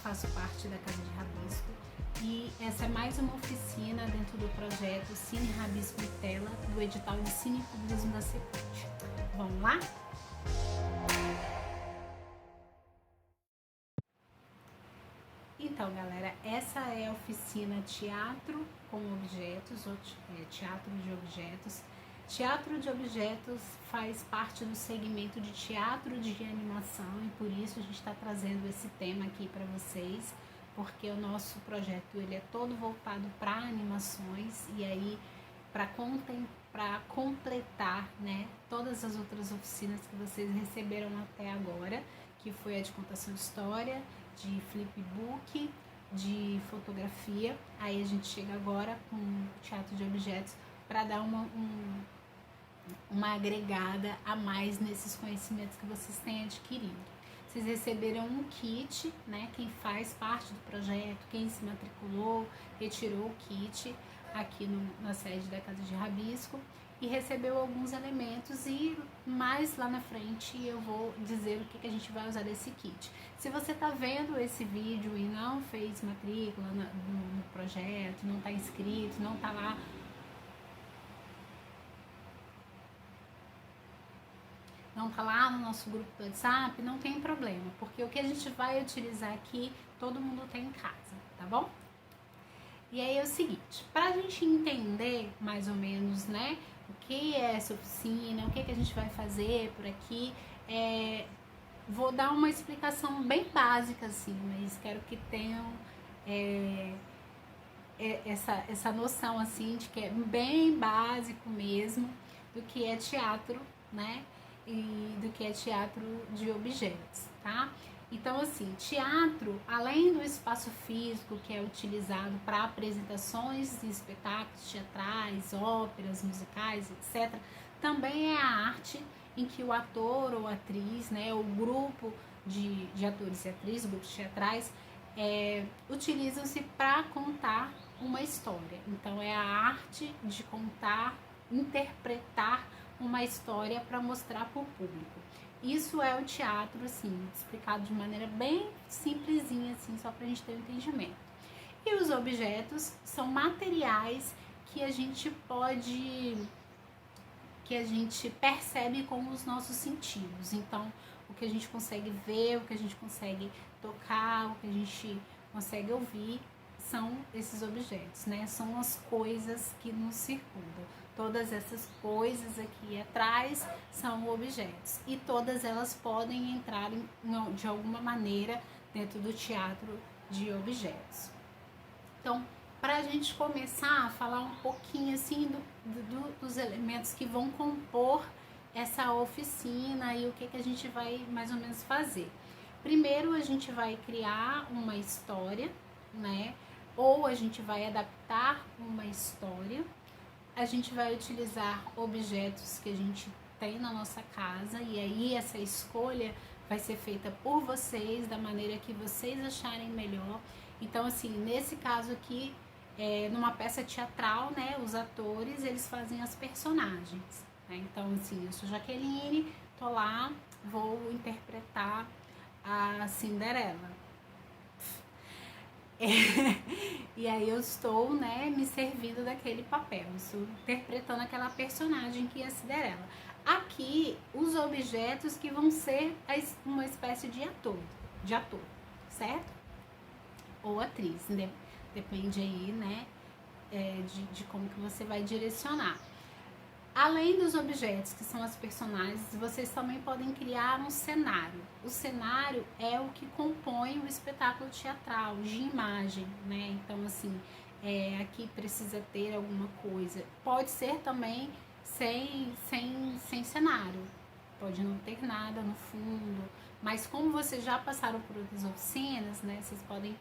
faço parte da Casa de Rabisco e essa é mais uma oficina dentro do projeto Cine Rabisco e Tela do edital de Cine e Cubismo da Secult. Vamos lá? Então, galera, essa é a oficina Teatro com Objetos, ou Teatro de Objetos. Teatro de Objetos faz parte do segmento de teatro de animação e por isso a gente está trazendo esse tema aqui para vocês, porque o nosso projeto ele é todo voltado para animações e aí para completar, né, todas as outras oficinas que vocês receberam até agora, que foi a de contação de história, de flipbook, de fotografia. Aí a gente chega agora com o teatro de objetos para dar uma agregada a mais nesses conhecimentos que vocês têm adquirido. Vocês receberam um kit, né? Quem faz parte do projeto, quem se matriculou, retirou o kit aqui na sede da Casa de Rabisco e recebeu alguns elementos e mais lá na frente eu vou dizer o que a gente vai usar desse kit. Se você está vendo esse vídeo e não fez matrícula no projeto, não está inscrito, não está lá no nosso grupo do WhatsApp, não tem problema, porque o que a gente vai utilizar aqui, todo mundo tem em casa, tá bom? E aí é o seguinte, para a gente entender mais ou menos, né, o que é essa oficina, o que a gente vai fazer por aqui, vou dar uma explicação bem básica, assim, mas quero que tenham essa noção, assim, de que é bem básico mesmo do que é teatro, né, e do que é teatro de objetos, tá? Então, assim, teatro, além do espaço físico que é utilizado para apresentações de espetáculos teatrais, óperas, musicais, etc., também é a arte em que o ator ou atriz, né, o grupo de atores e atrizes, grupos teatrais, utilizam-se para contar uma história. Então, é a arte de contar, interpretar uma história para mostrar para o público. Isso é o teatro, assim, explicado de maneira bem simplesinha, assim, só para a gente ter um entendimento. E os objetos são materiais que a gente percebe com os nossos sentidos. Então, o que a gente consegue ver, o que a gente consegue tocar, o que a gente consegue ouvir, são esses objetos, né? São as coisas que nos circundam. Todas essas coisas aqui atrás são objetos e todas elas podem entrar de alguma maneira dentro do teatro de objetos. Então, para a gente começar a falar um pouquinho assim dos elementos que vão compor essa oficina e o que a gente vai mais ou menos fazer. Primeiro a gente vai criar uma história, né? Ou a gente vai adaptar uma história. A gente vai utilizar objetos que a gente tem na nossa casa e aí essa escolha vai ser feita por vocês, da maneira que vocês acharem melhor. Então, assim, nesse caso aqui, numa peça teatral, né, os atores, eles fazem as personagens, né? Então, assim, eu sou Jaqueline, tô lá, vou interpretar a Cinderela. E aí eu estou, né, me servindo daquele papel, estou interpretando aquela personagem que é a Cinderela. Aqui, os objetos que vão ser uma espécie de ator, certo? Ou atriz, né? Depende aí, né, de como que você vai direcionar. Além dos objetos, que são as personagens, vocês também podem criar um cenário. O cenário é o que compõe o espetáculo teatral, de imagem, né? Então, assim, aqui precisa ter alguma coisa. Pode ser também sem cenário, pode não ter nada no fundo, mas como vocês já passaram por outras oficinas, né? Vocês podem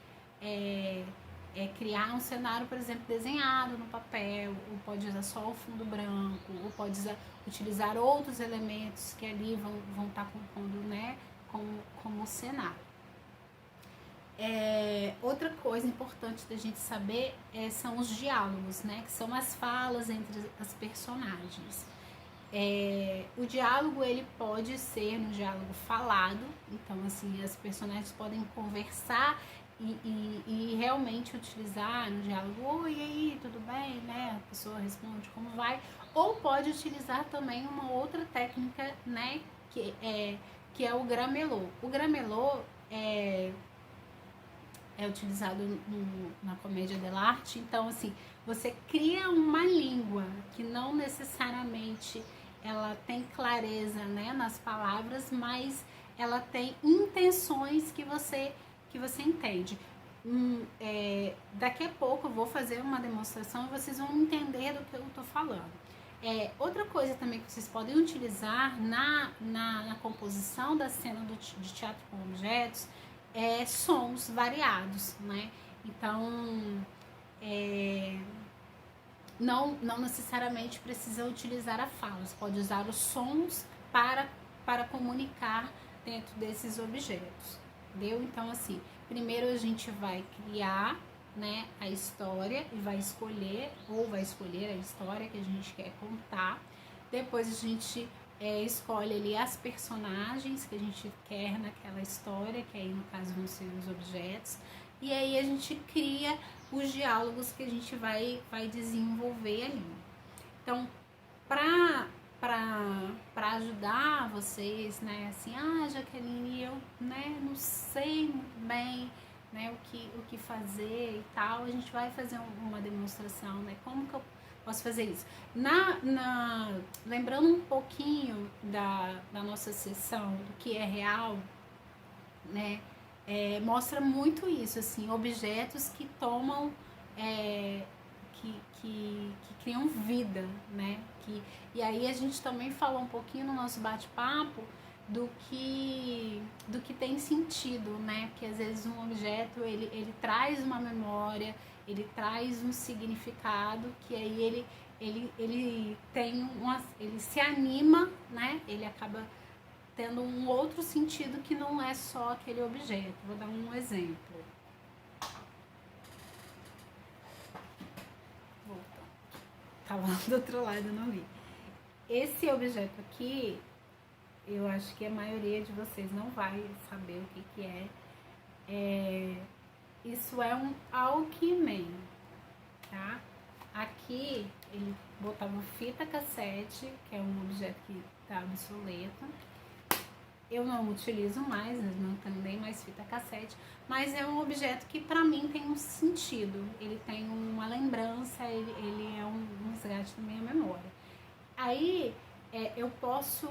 criar um cenário, por exemplo, desenhado no papel, ou pode usar só o fundo branco, ou pode utilizar outros elementos que ali vão estar compondo, né, como cenário. Outra coisa importante da gente saber são os diálogos, né, que são as falas entre as personagens. O diálogo ele pode ser um diálogo falado, então assim as personagens podem conversar e realmente utilizar no diálogo, oi, e aí, tudo bem, né? A pessoa responde como vai. Ou pode utilizar também uma outra técnica, né? Que é o gramelô. O gramelô é utilizado na comédia dell'arte. Então, assim, você cria uma língua que não necessariamente ela tem clareza, né, nas palavras, mas ela tem intenções que você entende. Daqui a pouco eu vou fazer uma demonstração e vocês vão entender do que eu estou falando. Outra coisa também que vocês podem utilizar na composição da cena de teatro com objetos sons variados, né? Então, não necessariamente precisa utilizar a fala, você pode usar os sons para comunicar dentro desses objetos, entendeu? Então, assim, primeiro a gente vai criar, né, a história e vai escolher a história que a gente quer contar. Depois a gente escolhe ali as personagens que a gente quer naquela história, que aí no caso vão ser os objetos, e aí a gente cria os diálogos que a gente vai desenvolver ali. Então, para ajudar vocês, né, assim, Jaqueline, eu, né, não sei muito bem, né, o que fazer e tal, a gente vai fazer uma demonstração, né, como que eu posso fazer isso. Lembrando um pouquinho da nossa sessão do que é real, né, mostra muito isso, assim, objetos que tomam, que criam vida, né, e aí a gente também falou um pouquinho no nosso bate-papo do que tem sentido, né, porque às vezes um objeto, ele traz uma memória, ele traz um significado, que aí ele tem ele se anima, né, ele acaba tendo um outro sentido que não é só aquele objeto. Vou dar um exemplo. Voltando. Tava do outro lado, eu não vi. Esse objeto aqui, eu acho que a maioria de vocês não vai saber o que é. Isso é um Walkman, tá? Aqui ele botava fita cassete, que é um objeto que tá obsoleto. Eu não utilizo mais, não tenho nem mais fita cassete, mas é um objeto que para mim tem um sentido, ele tem uma lembrança, ele é um resgate da minha memória. Aí eu posso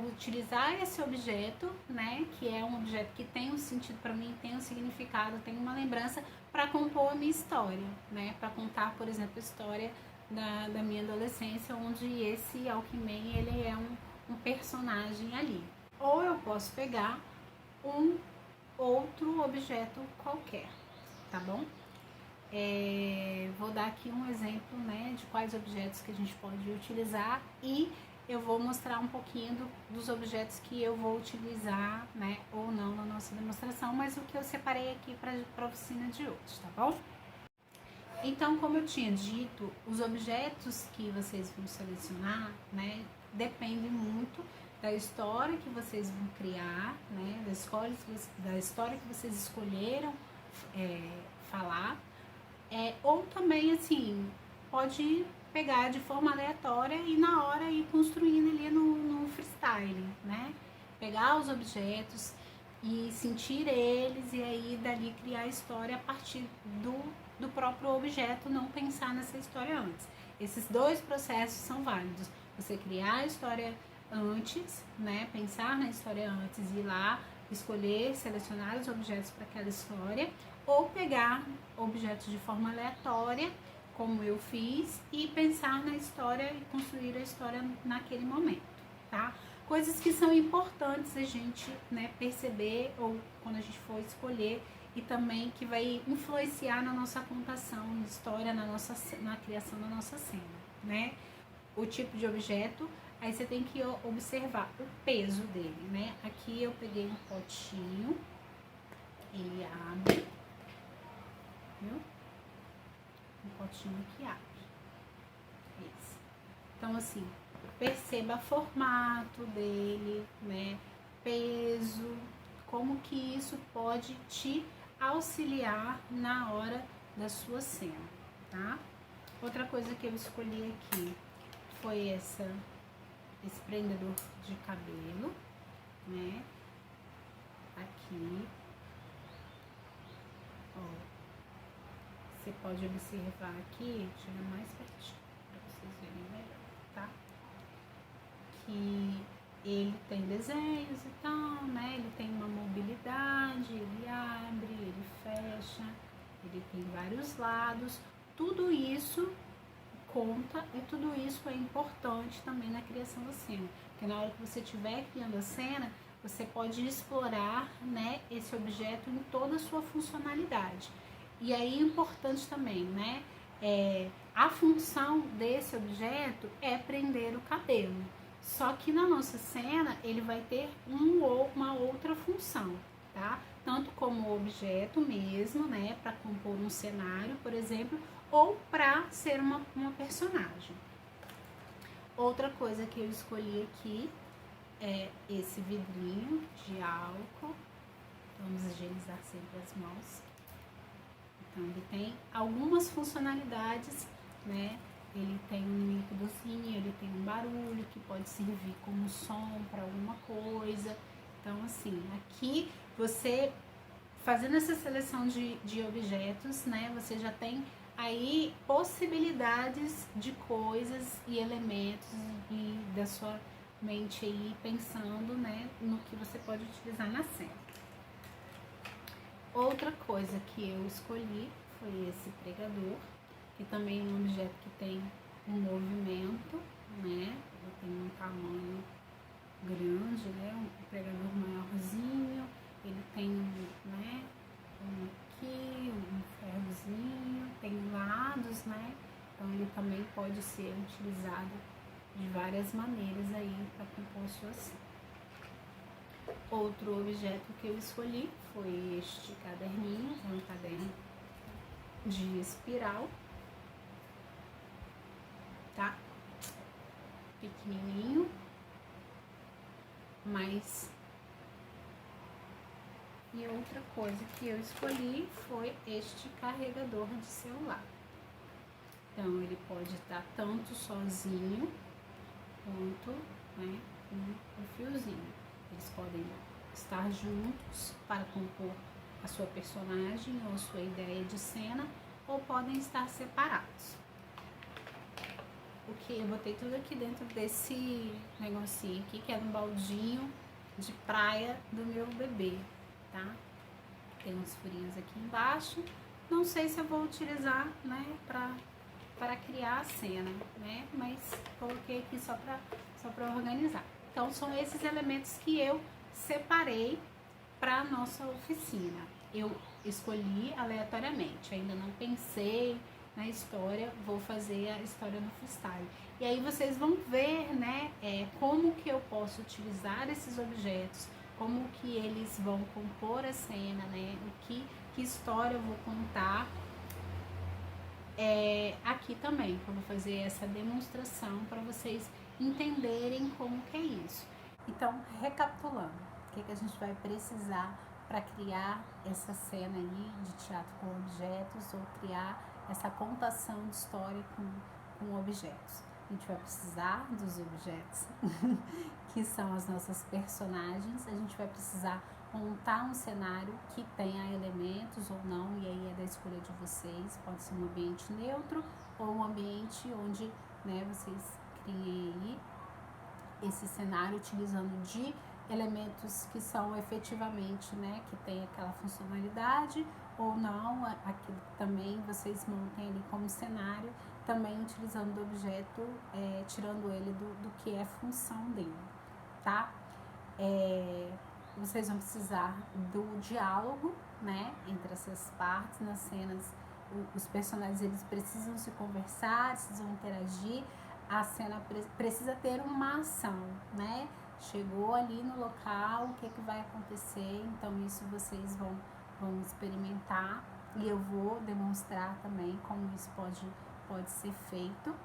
utilizar esse objeto, né, que é um objeto que tem um sentido para mim, tem um significado, tem uma lembrança, para compor a minha história, né, para contar, por exemplo, a história da minha adolescência, onde esse Walkman, ele é um personagem ali. Ou eu posso pegar um outro objeto qualquer, tá bom? Vou dar aqui um exemplo, né, de quais objetos que a gente pode utilizar, e eu vou mostrar um pouquinho dos objetos que eu vou utilizar, né, ou não na nossa demonstração, mas o que eu separei aqui para a oficina de hoje, tá bom? Então, como eu tinha dito, os objetos que vocês vão selecionar, né, dependem muito da história que vocês vão criar, né, da história que vocês escolheram falar, ou também, assim, pode pegar de forma aleatória e na hora ir construindo ali no freestyle, né, pegar os objetos e sentir eles e aí dali criar a história a partir do próprio objeto, não pensar nessa história antes. Esses dois processos são válidos. Você criar a história antes, né, pensar na história antes e ir lá escolher, selecionar os objetos para aquela história, ou pegar objetos de forma aleatória, como eu fiz, e pensar na história e construir a história naquele momento, tá? Coisas que são importantes a gente, né, perceber, ou quando a gente for escolher, e também que vai influenciar na nossa contação de história, na criação da nossa cena, né? O tipo de objeto, aí você tem que observar o peso dele, né? Aqui eu peguei um potinho, ele abre, viu? Um potinho que abre. Esse. Então, assim, perceba o formato dele, né? Peso, como que isso pode te auxiliar na hora da sua cena, tá? Outra coisa que eu escolhi aqui foi esse prendedor de cabelo, né? Aqui, ó, você pode observar aqui, chega mais pertinho para vocês verem melhor, tá? Que ele tem desenhos e tal, né? Ele tem uma mobilidade, ele abre, ele fecha, ele tem vários lados. Tudo isso conta e tudo isso é importante também na criação da cena. Porque na hora que você estiver criando a cena, você pode explorar, né, esse objeto em toda a sua funcionalidade. E aí é importante também, né? A função desse objeto é prender o cabelo. Só que na nossa cena ele vai ter uma outra função, tá? Tanto como objeto mesmo, né? Para compor um cenário, por exemplo, ou para ser uma personagem. Outra coisa que eu escolhi aqui é esse vidrinho de álcool. Vamos higienizar sempre as mãos. Então, ele tem algumas funcionalidades, né? Ele tem um líquidozinho, ele tem um barulho que pode servir como som para alguma coisa. Então, assim, aqui você fazendo essa seleção de objetos, né? Você já tem aí possibilidades de coisas e elementos e da sua mente aí pensando, né, no que você pode utilizar na cena. Outra coisa que eu escolhi foi esse pregador, que também é um objeto que tem um movimento, né? Ele tem um tamanho grande, né? Um pregador maiorzinho, ele tem, né, um aqui, um ferrozinho, tem lados, né? Então ele também pode ser utilizado de várias maneiras aí para compor sua cena. Outro objeto que eu escolhi foi este caderninho, é um caderno de espiral, tá? Pequenininho, mas... E outra coisa que eu escolhi foi este carregador de celular. Então, ele pode estar tanto sozinho, quanto, né, com um fiozinho. Eles podem estar juntos para compor a sua personagem ou a sua ideia de cena, ou podem estar separados. O que eu botei tudo aqui dentro desse negocinho aqui, que é um baldinho de praia do meu bebê, tá? Tem uns furinhos aqui embaixo. Não sei se eu vou utilizar, né, para criar a cena, né? Mas coloquei aqui só para organizar. Então, são esses elementos que eu separei para nossa oficina. Eu escolhi aleatoriamente, ainda não pensei na história, vou fazer a história no freestyle. E aí vocês vão ver, né, como que eu posso utilizar esses objetos, como que eles vão compor a cena, né, que história eu vou contar. Aqui também, eu vou fazer essa demonstração para vocês entenderem como que é isso. Então, recapitulando, o que a gente vai precisar para criar essa cena aí de teatro com objetos ou criar essa contação de história com objetos. A gente vai precisar dos objetos, que são as nossas personagens. A gente vai precisar montar um cenário que tenha elementos ou não, e aí é da escolha de vocês. Pode ser um ambiente neutro ou um ambiente onde, né, vocês criem aí esse cenário utilizando de elementos que são efetivamente, né, que tem aquela funcionalidade ou não. Aqui também vocês montem ali como cenário, também utilizando o objeto, tirando ele do que é função dele, tá? Vocês vão precisar do diálogo, né, entre essas partes. Nas cenas, os personagens eles precisam se conversar, precisam interagir. A cena precisa ter uma ação, né? Chegou ali no local, o que vai acontecer? Então isso vocês vão experimentar e eu vou demonstrar também como isso pode ser feito.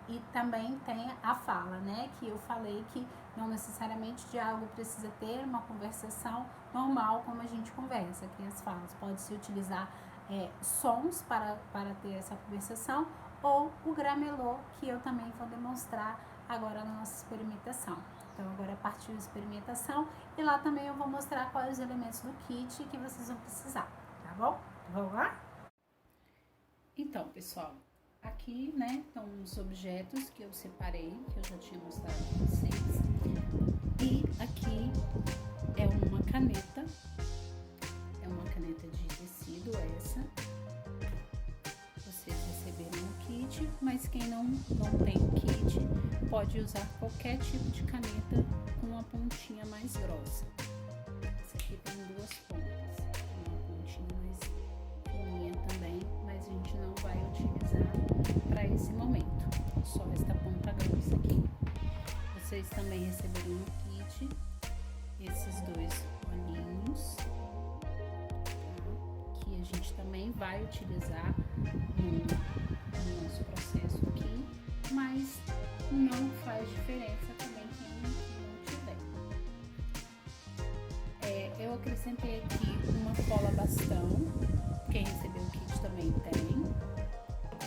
E E também tem a fala, né? Que eu falei que não necessariamente diálogo precisa ter uma conversação normal como a gente conversa, que as falas. Pode-se utilizar sons para ter essa conversação, ou o gramelô, que eu também vou demonstrar agora na nossa experimentação. Então agora partiu a experimentação e lá também eu vou mostrar quais os elementos do kit que vocês vão precisar, tá bom? Vamos lá? Então, pessoal, aqui, né, estão os objetos que eu separei, que eu já tinha mostrado para vocês. E aqui é uma caneta de tecido essa. Vocês receberam o kit, mas quem não tem o kit pode usar qualquer tipo de caneta com uma pontinha mais grossa. Essa aqui tem 2 pontas, tem uma pontinha mais fininha também, mas a gente não vai utilizar para esse momento, só esta ponta grossa aqui. Vocês também receberam no kit esses 2 olhinhos, tá? Que a gente também vai utilizar no nosso processo aqui, mas não faz diferença também quem não tiver. Eu acrescentei aqui uma cola bastão, quem recebeu o kit também tem,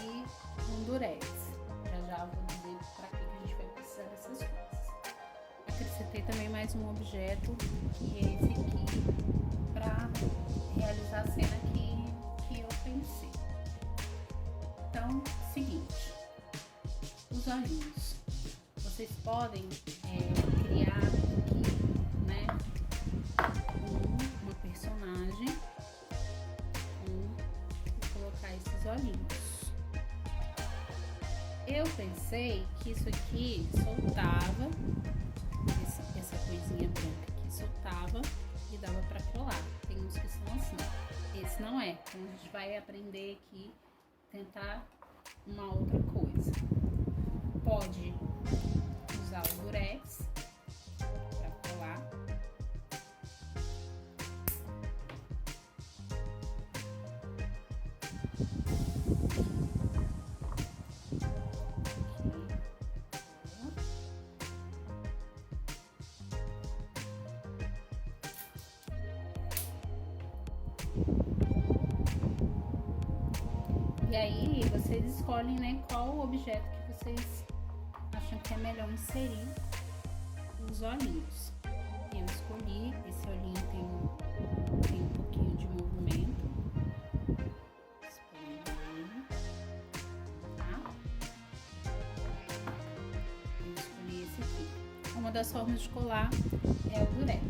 e um durex. Já vou dizer para que a gente vai precisar dessas coisas. Acrescentei também mais um objeto, que é esse aqui, para realizar a cena que eu pensei. Então, seguinte, os olhinhos. Vocês podem criar aqui, né, uma personagem e colocar esses olhinhos. Eu pensei que isso aqui soltava, essa coisinha branca aqui soltava e dava para colar. Tem uns que são assim. Esse não é. Então a gente vai aprender aqui, tentar uma outra coisa. Pode usar o durex para colar. E aí vocês escolhem, né, qual objeto que vocês acham que é melhor inserir os olhinhos. Eu escolhi, esse olhinho tem um pouquinho de movimento. Tá? Eu escolhi esse aqui. Uma das formas de colar é o durex.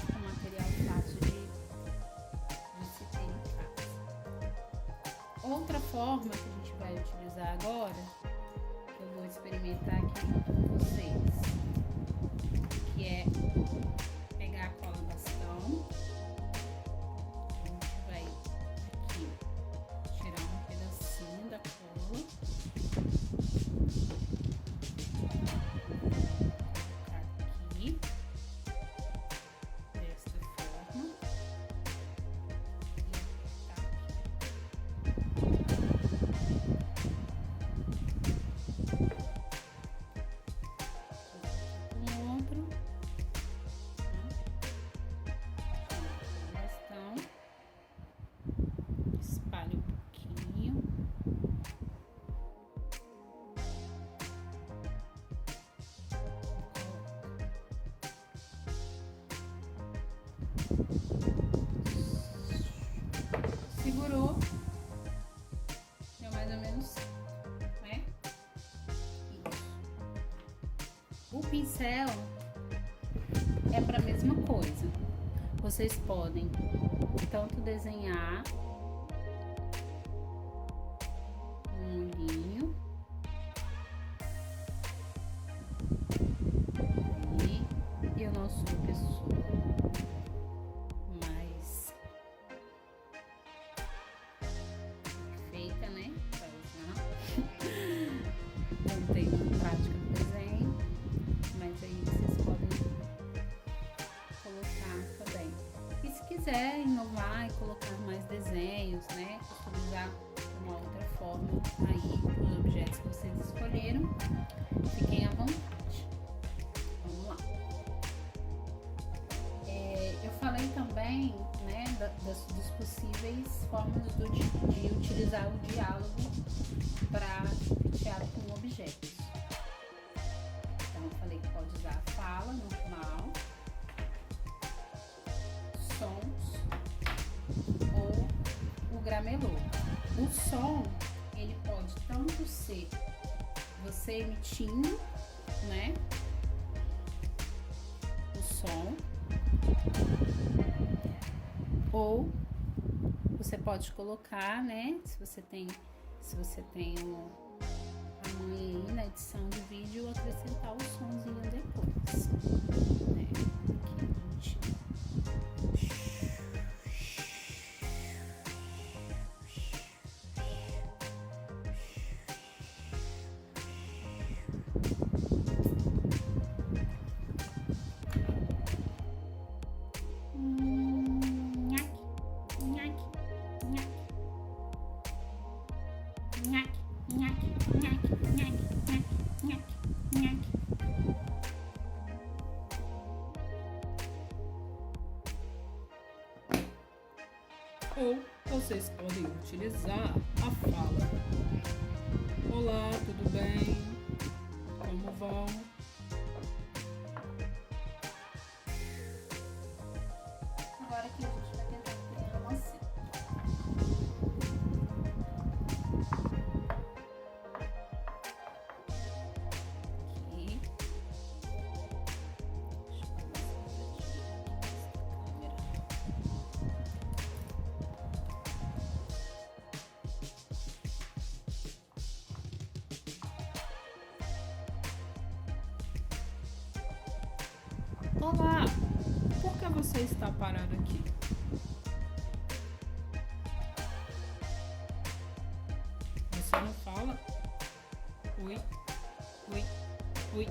É um material fácil de se ter em casa. Outra forma que a gente vai utilizar agora, que eu vou experimentar aqui com vocês, que é pegar a cola bastão. A gente vai aqui tirar um pedacinho da cola, colocar aqui desta forma e apertar aqui. Outro bastão, espalha um pouquinho. Segurou, deu mais ou menos, né? Isso. O pincel é para a mesma coisa. Vocês podem tanto desenhar um olhinho e eu não sou pessoa mais perfeita, né, para usar. Não tenho prática no desenho, mas aí vocês podem colocar também. E se quiser inovar e colocar mais desenho, dos possíveis formas de utilizar o diálogo para teatro com objetos. Então, eu falei que pode usar a fala normal, sons ou o gramelô. O som, ele pode tanto ser você emitindo, né, o som, ou você pode colocar, né, se você tem a mãe aí na edição de vídeo, acrescentar o somzinho depois, né, aqui a gente... Ou vocês podem utilizar a fala: olá, tudo bem? Como vão? Agora aqui a gente vai tentar criar uma cena. Aqui. Olá, por que você está parado aqui? Você não fala? Oi, oi, oi.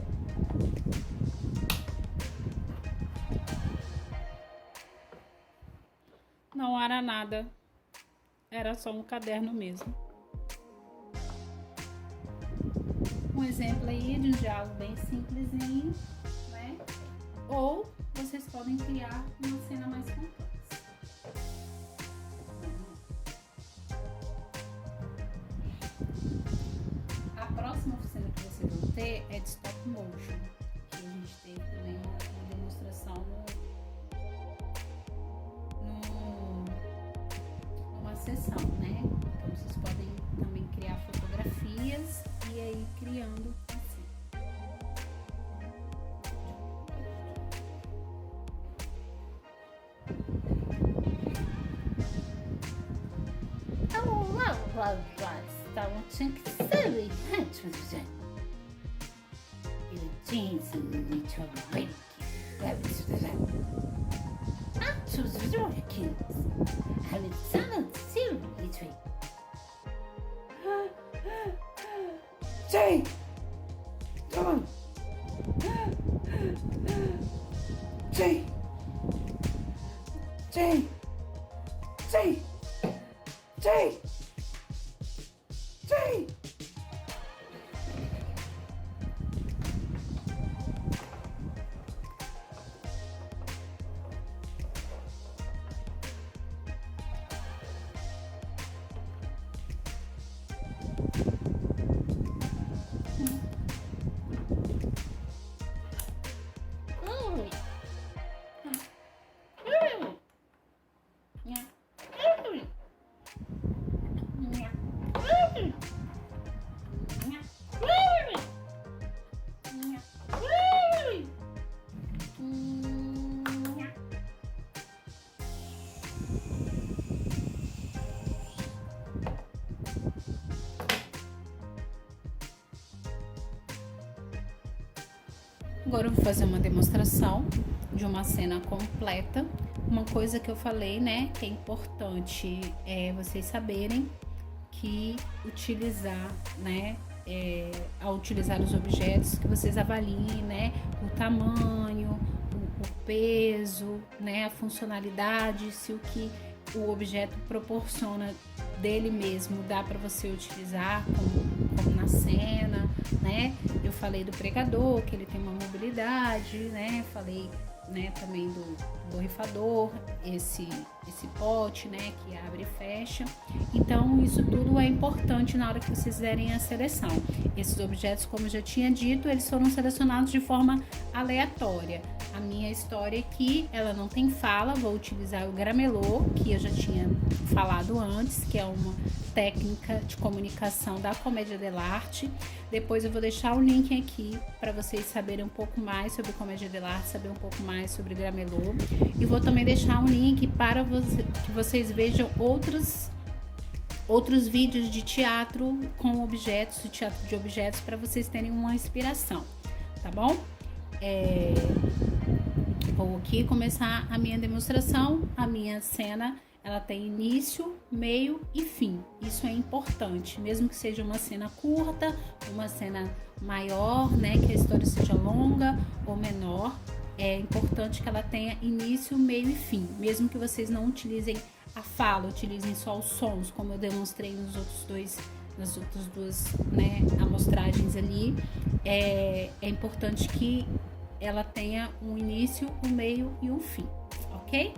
Não era nada, era só um caderno mesmo. Um exemplo aí de um diálogo bem simplesinho, né? Ou vocês podem criar uma cena mais complexa. A próxima cena que vocês vão ter é de stop motion, que a gente teve também uma demonstração numa sessão, né? Então vocês podem também criar fotografias e aí criando assim. Tinha que saber. Eu tinha Jay! John! Jay! Jay! Jay! Jay! Jay! Agora eu vou fazer uma demonstração de uma cena completa. Uma coisa que eu falei, né, que é importante vocês saberem que utilizar, né, ao utilizar os objetos, que vocês avaliem, né, o tamanho, o peso, né, a funcionalidade, se o que o objeto proporciona dele mesmo dá para você utilizar como na cena, né? Eu falei do pregador, que ele tem uma mobilidade, né? Falei né, também do borrifador, esse pote, né, que abre e fecha. Então isso tudo é importante na hora que vocês fizerem a seleção. Esses objetos, como eu já tinha dito, eles foram selecionados de forma aleatória. A minha história aqui, ela não tem fala, vou utilizar o Gramelô, que eu já tinha falado antes, que é uma técnica de comunicação da Comédia dell'arte. Depois eu vou deixar o link aqui para vocês saberem um pouco mais sobre Comédia dell'arte, saber um pouco mais sobre Gramelô. E vou também deixar um link para que vocês vejam outros vídeos de teatro com objetos, de teatro de objetos, para vocês terem uma inspiração, tá bom? Vou aqui começar a minha demonstração. A minha cena, ela tem início, meio e fim. Isso é importante, mesmo que seja uma cena curta, uma cena maior, né, que a história seja longa ou menor, é importante que ela tenha início, meio e fim. Mesmo que vocês não utilizem a fala, utilizem só os sons, como eu demonstrei nas outras duas, né, amostragens ali, é importante que ela tenha um início, um meio e um fim, ok?